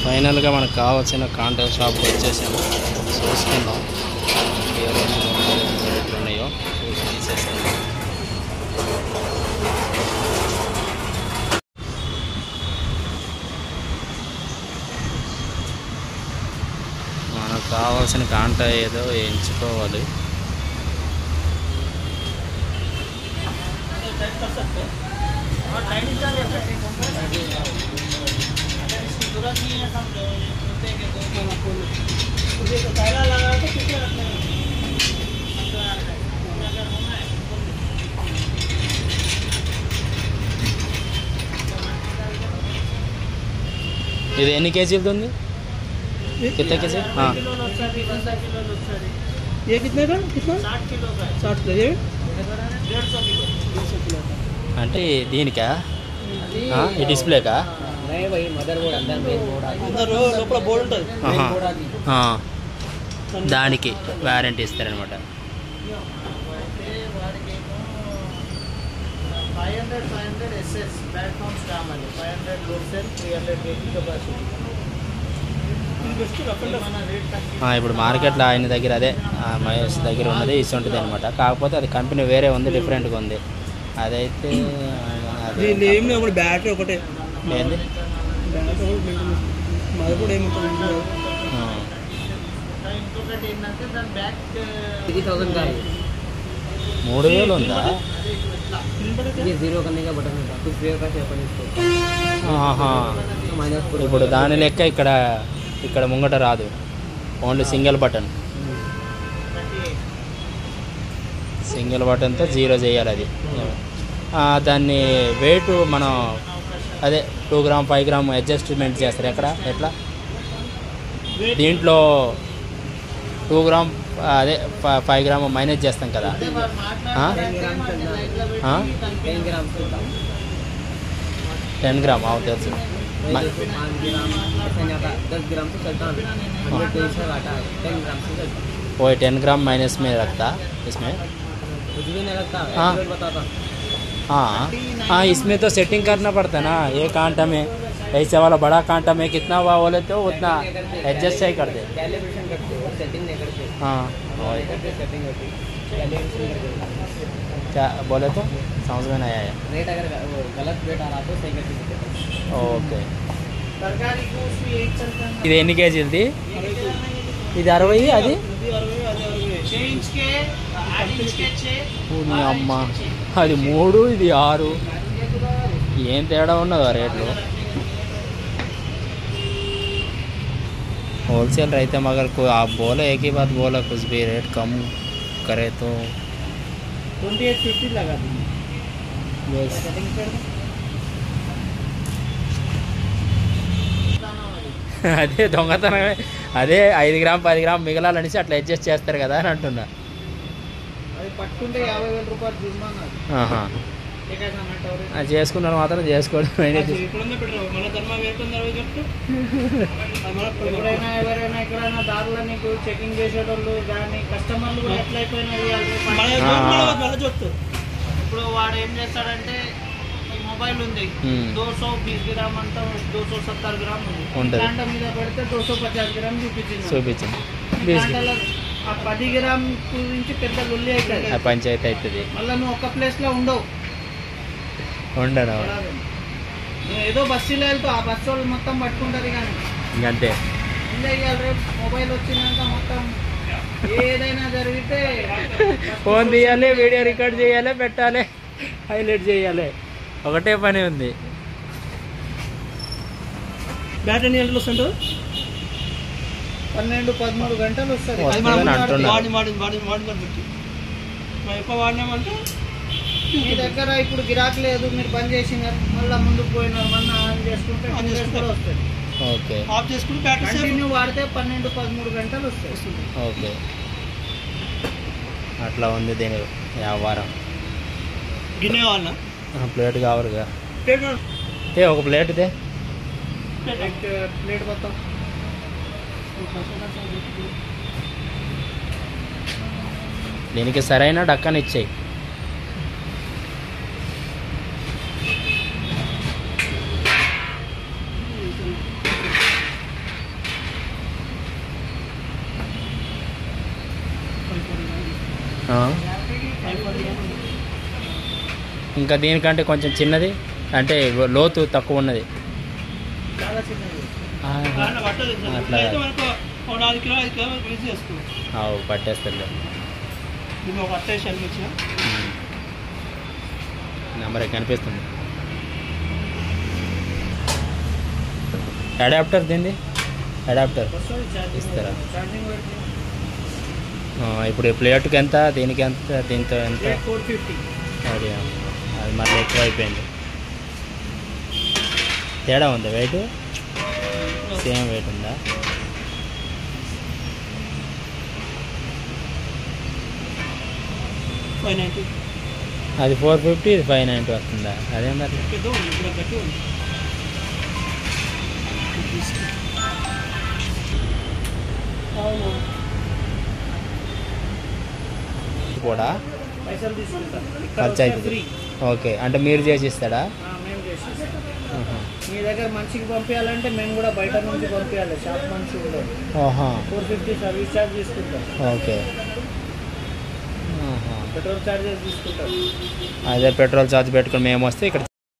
ఫైనల్గా మనకు కావాల్సిన కాంటాక్ట్ షాప్కి వచ్చేసాము. చూసుకుందాం ఏ రేట్లు ఉన్నాయో చూసి తీసేసుకుందాం. మనకు కావాల్సిన కాంటా ఏదో ఎంచుకోవాలి. ఇది ఎన్ని కేజీలది ఉంది? कितने केजी? हाँ ये कितने का? कितना? 60 किलो का। 60 किलो ये 150 किलो అంటే దీనికా? ఈ డిస్ప్లేకా? नहीं भाई मदरबोर्ड अंदर मेन बोर्ड अंदर లోపల బోర్డ్ ఉంటుంది. దానికి వారంటీ ఇస్తారనమాట. 500 SS ప్లాట్ఫామ్ స్టామ్ అది 500 లోడ్ సెల్ 300 కేజీ కెపాసిటీ. ఇప్పుడు మార్కెట్లో ఆయన దగ్గర అదే మహేష్ దగ్గర ఉన్నది ఇస్తుంటుంది అనమాట. కాకపోతే అది కంపెనీ వేరే ఉంది, డిఫరెంట్గా ఉంది. అదైతే బ్యాటరీ ఒకటే ఏంది 3000 ఉందా? ఇప్పుడు దాని లెక్క ఇక్కడ ముంగట రాదు, ఓన్లీ సింగిల్ బటన్తో 0 చేయాలి. అది దాన్ని వెయిట్ మనం అదే 2 గ్రామ్ 5 గ్రామ్ అడ్జస్ట్మెంట్ చేస్తారు. ఎట్లా దీంట్లో 2 గ్రామ్ అదే 5 గ్రామ్ మైనస్ చేస్తాం కదా. 10 ग्राम आओ తెలుసు. 10 ग्राम से चलता है 10 ग्राम से चलता। वो 10 ग्राम माइनस में रखता इसमें कुछ भी नहीं रखता। हाँ बताता हाँ इसमें तो सेटिंग करना पड़ता ना. ये कांटा में ऐसे वाला बड़ा कांटा में कितना हुआ बोले तो उतना एडजस्ट ही कर दे. कैलिब्रेशन करते हो, सेटिंग नहीं करते. हाँ सेटिंग करते क्या बोले तो समझ में नहीं आया. रेट अगर गलत रेट आ रहा तो सही करके देते. ఓకే. सरकारी को उसमें एक चलता है. ఇది ఎన్ని కేజీలది? ఇది 60, అది 6 इंच के 8 इंच के 6. అమ్మ అది 3, ఇది 6. ఏం తేడా ఉన్నదో రేట్లు. होलसेल रहते मगर कोई आप बोले एक ही बात बोला कुछ भी रेट कम करे तो 2850 लगा देंगे. बस. అదే దొంగతనమే. అదే 5 గ్రామ్ 10 గ్రామ్ మిగలాలనేసి అట్లా అడ్జస్ట్ చేస్తారు కదా అని అంటున్నా. అది పట్టుకుంటే 50,000 రూపాయలు జుర్మానా. అది చేసుకున్నారు మాత్రం చేసుకోవడం. ఎవరైనా ఎక్కడైనా దారులు నీకు చెకింగ్ చేసేటోళ్ళు కానీ కస్టమర్లు కూడా ఎట్లా అయిపోయినది. ఇప్పుడు వాడు ఏం చేస్తాడంటే ఈ మొబైల్ ఉంది 220 గ్రామ్ అంతా 270 గ్రామ్ ఉంది. దాంట్లో మీద పెడితే 250 గ్రామ్ చూపించింది. ఆ 10 గ్రామ్ గురించి పెద్ద లొల్లి అవుతుంది, పంచాయతీ అవుతుంది. మళ్ళీ నువ్వు ఒక ప్లేస్ లో ఉండవు. ఏదో బస్సులో వెళ్తావు, ఆ బస్సు వాళ్ళు మొత్తం పట్టుకుంటారు. కానీ ఇంకంతే రేపు మొబైల్ వచ్చినాక మొత్తం ఏదైనా జరిగితే ఫోన్ తీయాలి, వీడియో రికార్డ్ చేయాలి, పెట్టాలి, హైలైట్ చేయాలి. ఒకటే పని ఉంది. బ్యాటరీ ఎన్ని గంటలు వస్తుంటారు? 12-13 గంటలు వస్తుంది. ఎక్కువ వాడినామంటే మీ దగ్గర ఇప్పుడు గిరాకీ లేదు, మీరు బంద్ చేసినారు, మళ్ళీ ముందుకు పోయినారు, మళ్ళీ ఆన్ చేసుకుంటే కూడా వస్తుంది. ఓకే. ఆఫ్ చేసుకుంటే బ్యాటరీ కంటిన్యూ వాడితే 12-13 గంటలు వస్తుంది. ఓకే. అట్లా ఉంది దీని వ్యాపారం. గిన్నె కావాలన్నా? ప్లేట్ కావాలిగా. ఒక ప్లేట్ ఇదే ప్లేట్ మొత్తం దీనికి సరైన డక్కని ఇచ్చేయి. ఇంకా దీనికంటే కొంచెం చిన్నది అంటే లోతు తక్కువ ఉన్నది. చాలా చిన్నది. అట్లా పట్టేస్తుంది. నెంబర్ కనిపిస్తుంది. అడాప్టర్ దీన్ని అడాప్టర్ ఇస్తారా? ఇప్పుడు ప్లేట్కి ఎంత, దీనికి ఎంత, దీంతో ఎంత? అది మళ్ళీ ఎక్కువ అయిపోయింది. తేడా ఉందా? వెయిట్ సేమ్ వెయిట్ ఉందా? అది 450, ఇది 590 వస్తుందా? అదేం మరి కూడా ఖర్చు అవుతుంది. ఓకే, అంటే మీరు చేసి ఇస్తాడా? మేము చేసి మీ దగ్గర మనిషికి పంపించాలంటే మేము కూడా బయట నుంచి పంపించాలి. షాప్ మనిషి ఉండదు. 450 సర్వీస్ ఛార్జ్ తీసుకుంటాం. ఓకే, పెట్రోల్ ఛార్జెస్ తీసుకుంటాం. అదే పెట్రోల్ ఛార్జ్ పెట్టుకుని మేము వస్తే ఇక్కడ